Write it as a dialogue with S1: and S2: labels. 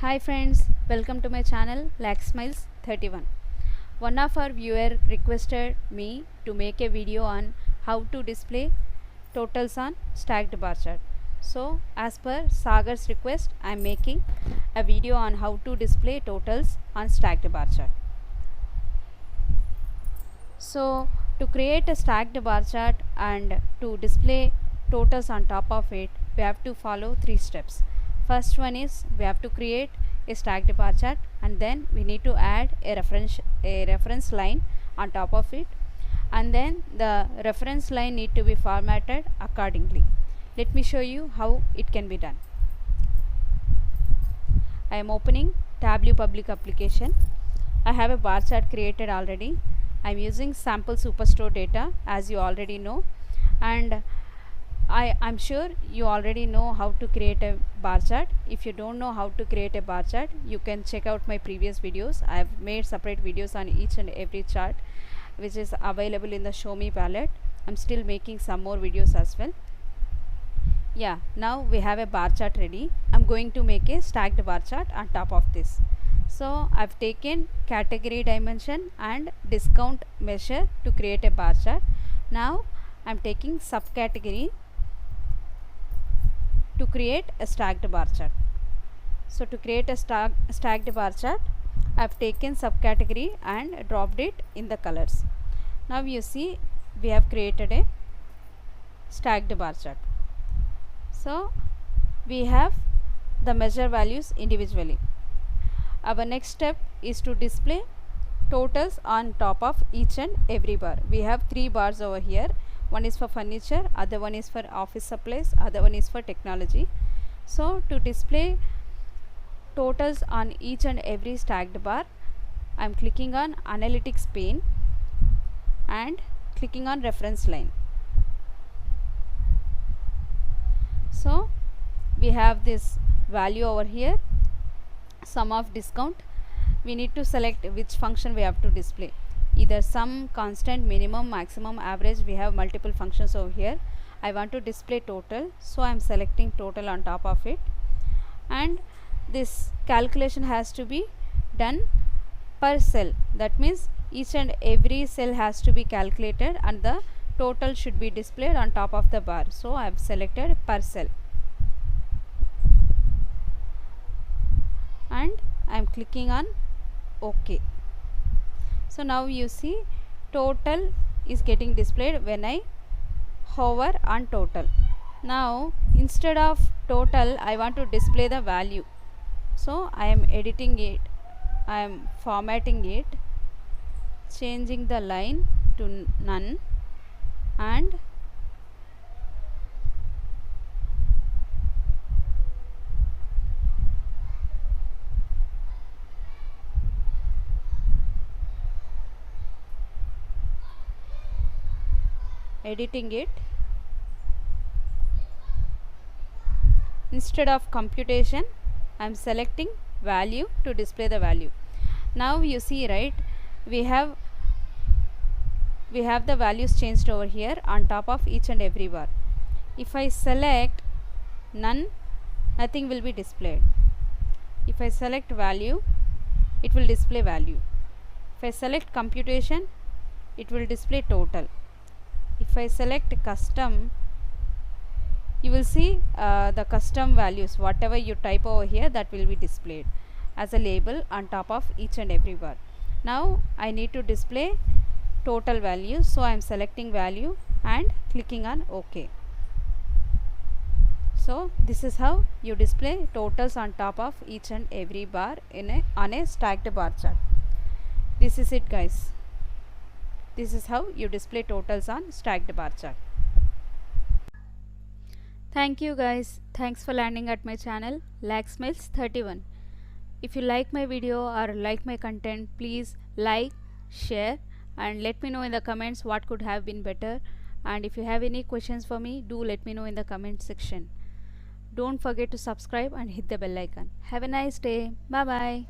S1: Hi friends, welcome to my channel Laxsmiles 31. One of our viewer requested me to make a video on how to display totals on stacked bar chart. So as per Sagar's request, I am making a video on how to display totals on stacked bar chart. So to create a stacked bar chart and to display totals on top of it, we have to follow 3 steps. First one is we have to create a stacked bar chart, and then we need to add a reference line on top of it, and then the reference line need to be formatted accordingly. Let me show you how it can be done. I am opening Tableau public application. I have a bar chart created already. I am using sample superstore data, as you already know, and I'm sure you already know how to create a bar chart. If you don't know how to create a bar chart, you can check out my previous videos. I have made separate videos on each and every chart, which is available in the Show Me palette. I'm still making some more videos as well. Yeah, now we have a bar chart ready. I'm going to make a stacked bar chart on top of this. So I've taken category dimension and discount measure to create a bar chart. Now I'm taking subcategory to create a stacked bar chart. So to create a stacked bar chart, I have taken subcategory and dropped it in the colors. Now you see we have created a stacked bar chart. So we have the measure values individually. Our next step is to display totals on top of each and every bar. We have 3 bars over here. One is for furniture, other one is for office supplies, other one is for technology. So to display totals on each and every stacked bar, I am clicking on analytics pane and clicking on reference line. So we have this value over here, sum of discount. We need to select which function we have to display, either sum, constant, minimum, maximum, average. We have multiple functions over here. I want to display total, so I am selecting total on top of it, and this calculation has to be done per cell. That means each and every cell has to be calculated and the total should be displayed on top of the bar. So I have selected per cell and I am clicking on OK. So now you see total is getting displayed when I hover on total. Now instead of total, I want to display the value. So I am editing it, I am formatting it, changing the line to none and editing it. Instead of computation, I am selecting value to display the value. Now you see, right, we have the values changed over here on top of each and every bar. If I select none, nothing will be displayed. If I select value, it will display value. If I select computation, it will display total. If I select custom, you will see the custom values, whatever you type over here, that will be displayed as a label on top of each and every bar. Now I need to display total value, so I am selecting value and clicking on OK. So this is how you display totals on top of each and every bar on a stacked bar chart. This is it, guys. This is how you display totals on stacked bar chart. Thank you, guys. Thanks for landing at my channel Laxsmiles 31. If you like my video or like my content, please like, share and let me know in the comments what could have been better. And if you have any questions for me, do let me know in the comment section. Don't forget to subscribe and hit the bell icon. Have a nice day. Bye bye.